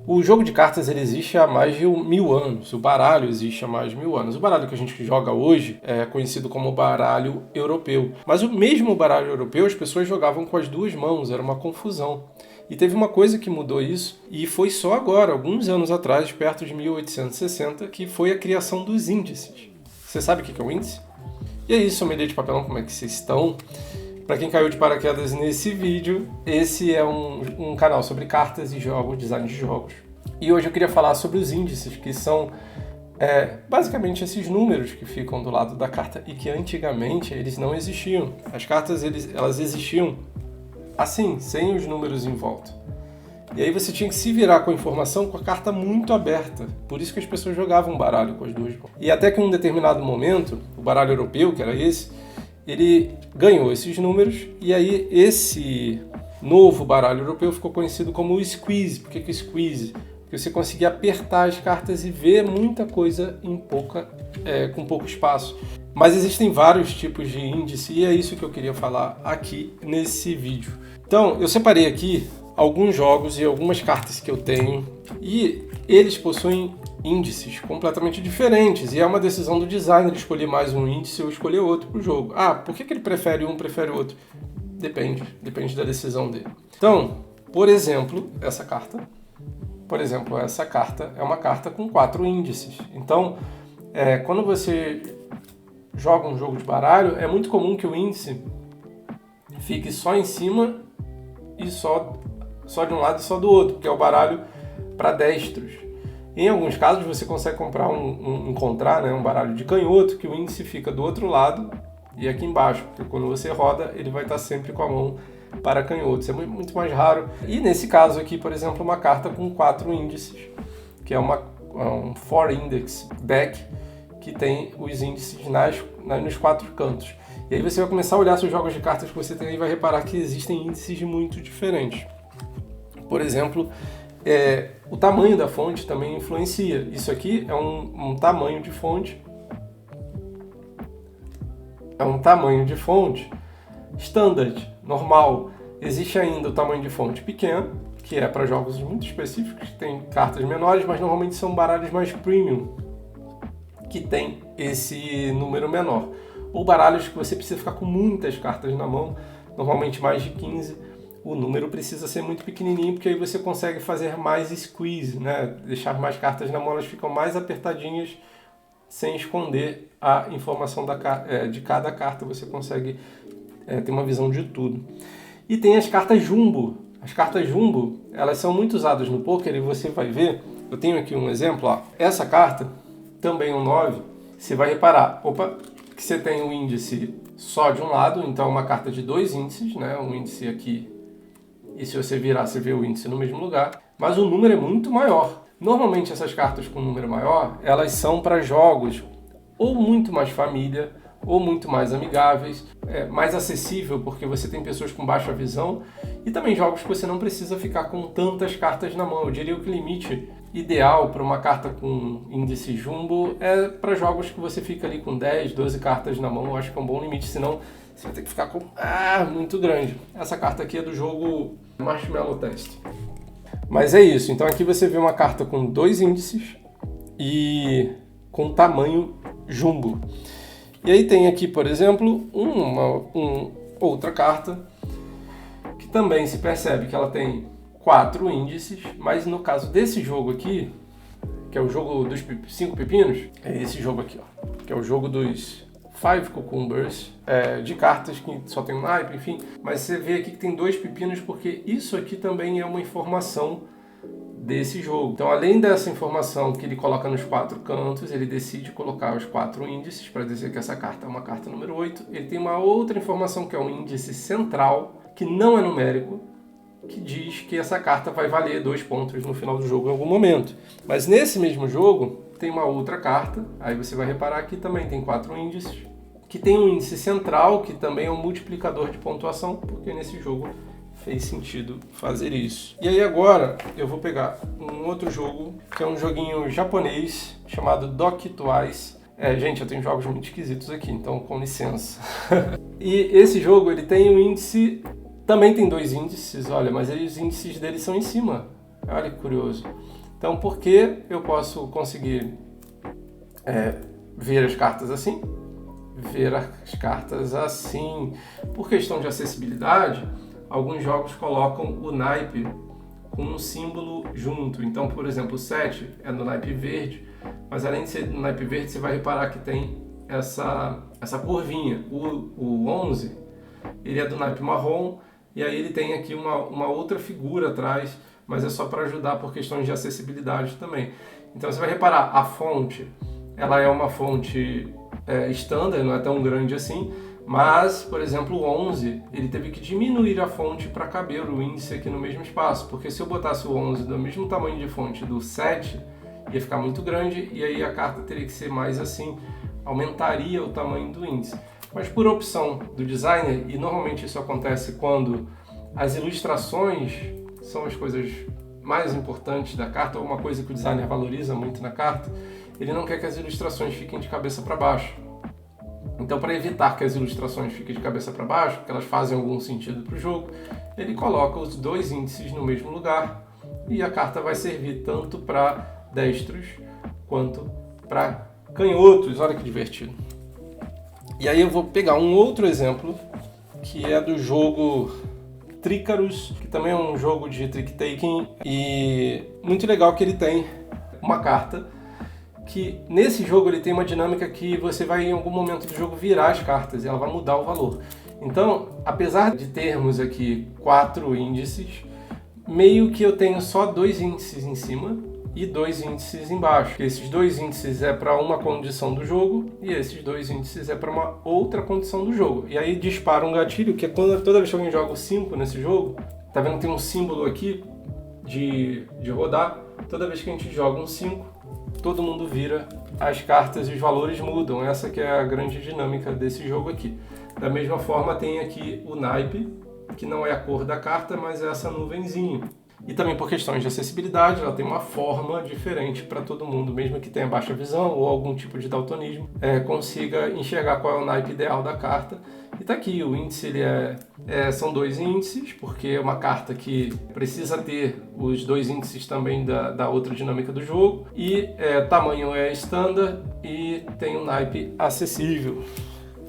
O jogo de cartas ele existe há mais de 1000 anos, o baralho existe há mais de 1000 anos. O baralho que a gente joga hoje é conhecido como baralho europeu. Mas o mesmo baralho europeu as pessoas jogavam com as duas mãos, era uma confusão. E teve uma coisa que mudou isso, e foi só agora, alguns anos atrás, perto de 1860, que foi a criação dos índices. Você sabe o que é o índice? E é isso, sommelier de papelão, como é que vocês estão? Para quem caiu de paraquedas nesse vídeo, esse é um canal sobre cartas e jogos, design de jogos. E hoje eu queria falar sobre os índices, que são basicamente esses números que ficam do lado da carta e que antigamente eles não existiam. As cartas elas existiam assim, sem os números em volta. E aí você tinha que se virar com a informação com a carta muito aberta. Por isso que as pessoas jogavam baralho com as duas mãos. E até que em um determinado momento, o baralho europeu, que era esse, ele ganhou esses números e aí esse novo baralho europeu ficou conhecido como o squeeze. Por que o squeeze? Porque você conseguia apertar as cartas e ver muita coisa com pouco espaço. Mas existem vários tipos de índice e é isso que eu queria falar aqui nesse vídeo. Então, eu separei aqui alguns jogos e algumas cartas que eu tenho e eles possuem índices completamente diferentes e é uma decisão do designer escolher mais um índice ou escolher outro para o jogo. Por que ele prefere um, prefere outro? Depende da decisão dele. Então, por exemplo, essa carta é uma carta com 4 índices. Então, quando você joga um jogo de baralho, é muito comum que o índice fique só em cima e só de um lado e só do outro, porque é o baralho para destros. Em alguns casos você consegue encontrar um baralho de canhoto que o índice fica do outro lado e aqui embaixo, porque quando você roda ele vai estar sempre com a mão para canhoto. Isso é muito mais raro. E nesse caso aqui, por exemplo, uma carta com 4 índices, que é um 4-index deck, que tem os índices nos 4 cantos. E aí você vai começar a olhar seus jogos de cartas que você tem e vai reparar que existem índices muito diferentes. Por exemplo, o tamanho da fonte também influencia. Isso aqui é um tamanho de fonte. É um tamanho de fonte standard, normal. Existe ainda o tamanho de fonte pequeno, que é para jogos muito específicos, que tem cartas menores, mas normalmente são baralhos mais premium, que tem esse número menor. Ou baralhos que você precisa ficar com muitas cartas na mão, normalmente mais de 15. O número precisa ser muito pequenininho, porque aí você consegue fazer mais squeeze, né? Deixar mais cartas na mão, elas ficam mais apertadinhas, sem esconder a informação de cada carta, você consegue ter uma visão de tudo. E tem as cartas jumbo. As cartas jumbo, elas são muito usadas no poker e você vai ver, eu tenho aqui um exemplo, essa carta, também um 9, você vai reparar, que você tem um índice só de um lado, então é uma carta de 2 índices, né? Um índice aqui, e se você virar, você vê o índice no mesmo lugar, mas o número é muito maior. Normalmente essas cartas com número maior, elas são para jogos ou muito mais família, ou muito mais amigáveis, mais acessível porque você tem pessoas com baixa visão e também jogos que você não precisa ficar com tantas cartas na mão. Eu diria que o limite ideal para uma carta com índice jumbo é para jogos que você fica ali com 10, 12 cartas na mão. Eu acho que é um bom limite, senão você vai ter que ficar com muito grande. Essa carta aqui é do jogo Marshmallow Test. Mas é isso, então aqui você vê uma carta com 2 índices e com tamanho jumbo. E aí tem aqui, por exemplo, outra carta que também se percebe que ela tem 4 índices, mas no caso desse jogo aqui, que é o jogo dos 5 pepinos, é esse jogo aqui, que é o jogo dos 5 cucumbers, de cartas que só tem um naipe, enfim. Mas você vê aqui que tem 2 pepinos porque isso aqui também é uma informação desse jogo. Então, além dessa informação que ele coloca nos 4 cantos, ele decide colocar os 4 índices para dizer que essa carta é uma carta número 8. Ele tem uma outra informação que é um índice central, que não é numérico, que diz que essa carta vai valer 2 pontos no final do jogo em algum momento. Mas nesse mesmo jogo, tem uma outra carta, aí você vai reparar que também tem 4 índices, que tem um índice central, que também é um multiplicador de pontuação, porque nesse jogo fez sentido fazer isso. E aí agora eu vou pegar um outro jogo, que é um joguinho japonês, chamado Doki Twice. Gente, eu tenho jogos muito esquisitos aqui, então com licença. E esse jogo, ele tem um índice, também tem 2 índices, olha, mas os índices dele são em cima. Olha que curioso. Então, por que eu posso conseguir ver as cartas assim? Ver as cartas assim. Por questão de acessibilidade, alguns jogos colocam o naipe com um símbolo junto. Então, por exemplo, o 7 é no naipe verde, mas além de ser no naipe verde, você vai reparar que tem essa curvinha. O 11, ele é do naipe marrom, e aí ele tem aqui uma outra figura atrás, mas é só para ajudar por questões de acessibilidade também. Então você vai reparar, a fonte, ela é uma fonte standard, não é tão grande assim, mas, por exemplo, o 11, ele teve que diminuir a fonte para caber o índice aqui no mesmo espaço, porque se eu botasse o 11 do mesmo tamanho de fonte do 7, ia ficar muito grande, e aí a carta teria que ser mais assim, aumentaria o tamanho do índice. Mas por opção do designer, e normalmente isso acontece quando as ilustrações são as coisas mais importantes da carta, ou uma coisa que o designer valoriza muito na carta, ele não quer que as ilustrações fiquem de cabeça para baixo. Então, para evitar que as ilustrações fiquem de cabeça para baixo, porque elas fazem algum sentido para o jogo, ele coloca os dois índices no mesmo lugar e a carta vai servir tanto para destros quanto para canhotos. Olha que divertido. E aí eu vou pegar um outro exemplo, que é do jogo Trícaros, que também é um jogo de trick-taking, e muito legal que ele tem uma carta que nesse jogo ele tem uma dinâmica que você vai em algum momento do jogo virar as cartas e ela vai mudar o valor. Então, apesar de termos aqui 4 índices, meio que eu tenho só 2 índices em cima e 2 índices embaixo. Esses 2 índices é para uma condição do jogo e esses 2 índices é para uma outra condição do jogo. E aí dispara um gatilho que é toda vez que alguém joga o 5 nesse jogo, tá vendo que tem um símbolo aqui de rodar. Toda vez que a gente joga um 5, todo mundo vira as cartas e os valores mudam. Essa que é a grande dinâmica desse jogo aqui. Da mesma forma tem aqui o naipe, que não é a cor da carta, mas é essa nuvenzinha. E também por questões de acessibilidade, ela tem uma forma diferente para todo mundo, mesmo que tenha baixa visão ou algum tipo de daltonismo, consiga enxergar qual é o naipe ideal da carta. E tá aqui, o índice são 2 índices, porque é uma carta que precisa ter os 2 índices também da outra dinâmica do jogo. E tamanho é standard e tem um naipe acessível.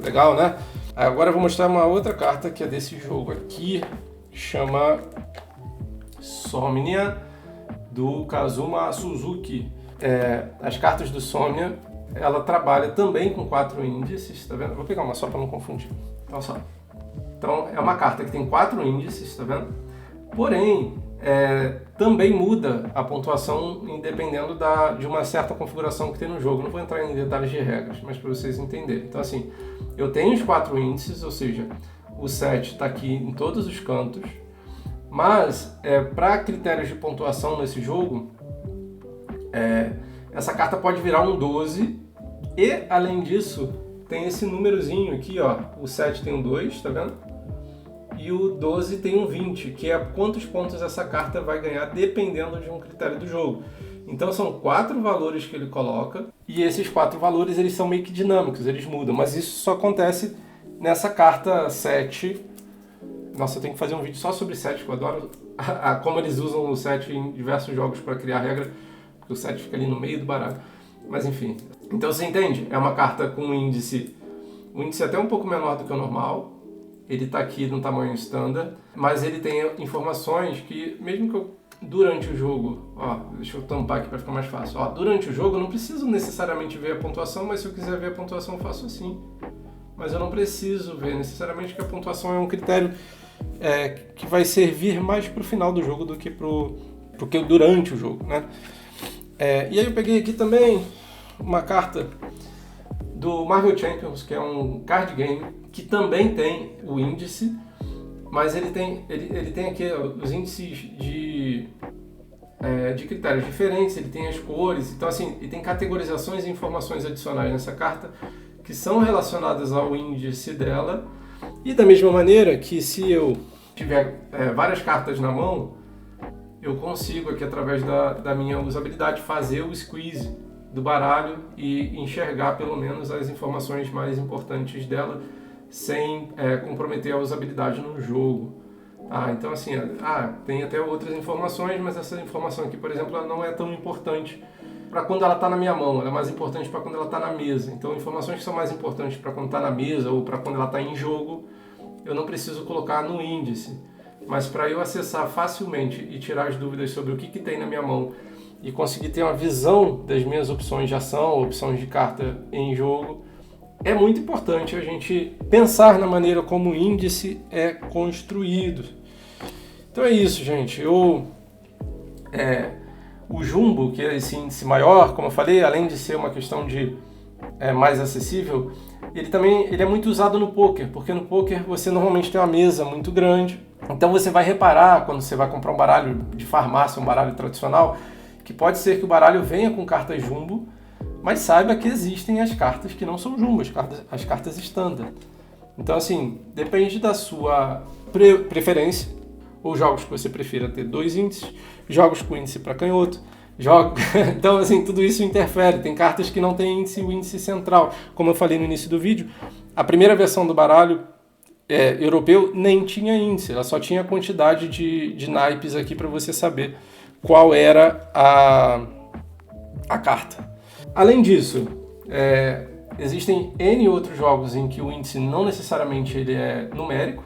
Legal, né? Agora eu vou mostrar uma outra carta que é desse jogo aqui, chama Somnia, do Kazuma Suzuki. As cartas do Somnia, ela trabalha também com 4 índices, tá vendo? Vou pegar uma só para não confundir. Então é uma carta que tem 4 índices, tá vendo? Porém, também muda a pontuação dependendo de uma certa configuração que tem no jogo. Não vou entrar em detalhes de regras, mas para vocês entenderem. Então assim, eu tenho os 4 índices, ou seja, o 7 está aqui em todos os cantos, mas para critérios de pontuação nesse jogo, essa carta pode virar um 12 e, além disso, tem esse númerozinho aqui, ó, o 7 tem um 2, tá vendo? E o 12 tem um 20, que é quantos pontos essa carta vai ganhar dependendo de um critério do jogo. Então são 4 valores que ele coloca, e esses 4 valores eles são meio que dinâmicos, eles mudam, mas isso só acontece nessa carta 7. Nossa, eu tenho que fazer um vídeo só sobre 7, que eu adoro como eles usam o 7 em diversos jogos para criar regra, porque o 7 fica ali no meio do baralho. Mas enfim, então você entende? É uma carta com um índice até um pouco menor do que o normal. Ele está aqui no tamanho standard, mas ele tem informações que, mesmo que durante o jogo, deixa eu tampar aqui para ficar mais fácil. Durante o jogo eu não preciso necessariamente ver a pontuação, mas se eu quiser ver a pontuação eu faço assim. Mas eu não preciso ver necessariamente, que a pontuação é um critério que vai servir mais para o final do jogo do que pro que durante o jogo, né? E aí eu peguei aqui também uma carta do Marvel Champions, que é um card game que também tem o índice, mas ele tem aqui os índices de critérios diferentes, ele tem as cores, então assim, ele tem categorizações e informações adicionais nessa carta que são relacionadas ao índice dela, e da mesma maneira que se eu tiver várias cartas na mão, eu consigo aqui através da minha usabilidade fazer o squeeze do baralho e enxergar pelo menos as informações mais importantes dela sem comprometer a usabilidade no jogo. Então assim, tem até outras informações, mas essa informação aqui, por exemplo, ela não é tão importante para quando ela está na minha mão, ela é mais importante para quando ela está na mesa. Então, informações que são mais importantes para quando está na mesa ou para quando ela está em jogo, eu não preciso colocar no índice. Mas para eu acessar facilmente e tirar as dúvidas sobre o que tem na minha mão e conseguir ter uma visão das minhas opções de ação, opções de carta em jogo, é muito importante a gente pensar na maneira como o índice é construído. Então é isso, gente. O jumbo, que é esse índice maior, como eu falei, além de ser uma questão de mais acessível, ele é muito usado no poker, porque no poker você normalmente tem uma mesa muito grande. Então você vai reparar, quando você vai comprar um baralho de farmácia, um baralho tradicional, que pode ser que o baralho venha com cartas jumbo, mas saiba que existem as cartas que não são jumbo, as cartas standard. Então assim, depende da sua preferência, ou jogos que você prefira ter 2 índices, jogos com índice para canhoto, então assim, tudo isso interfere. Tem cartas que não têm índice, o índice central. Como eu falei no início do vídeo, a primeira versão do baralho europeu nem tinha índice, ela só tinha a quantidade de naipes aqui para você saber qual era a carta. Além disso, existem N outros jogos em que o índice não necessariamente ele é numérico,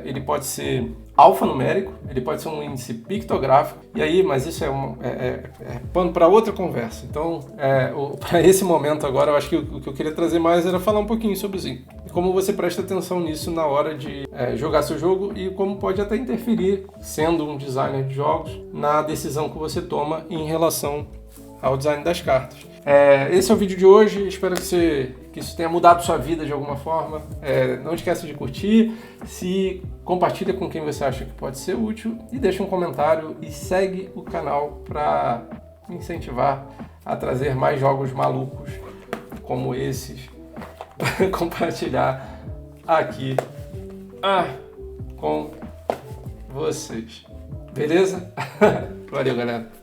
ele pode ser alfanumérico, ele pode ser um índice pictográfico, e aí, mas isso é pano para outra conversa. Então, para esse momento agora, eu acho que o que eu queria trazer mais era falar um pouquinho sobre isso, e como você presta atenção nisso na hora de jogar seu jogo e como pode até interferir, sendo um designer de jogos, na decisão que você toma em relação ao design das cartas. Esse é o vídeo de hoje, espero que isso tenha mudado sua vida de alguma forma. Não esqueça de curtir, compartilha com quem você acha que pode ser útil e deixa um comentário e segue o canal para me incentivar a trazer mais jogos malucos como esses, compartilhar aqui com vocês. Beleza? Valeu, galera!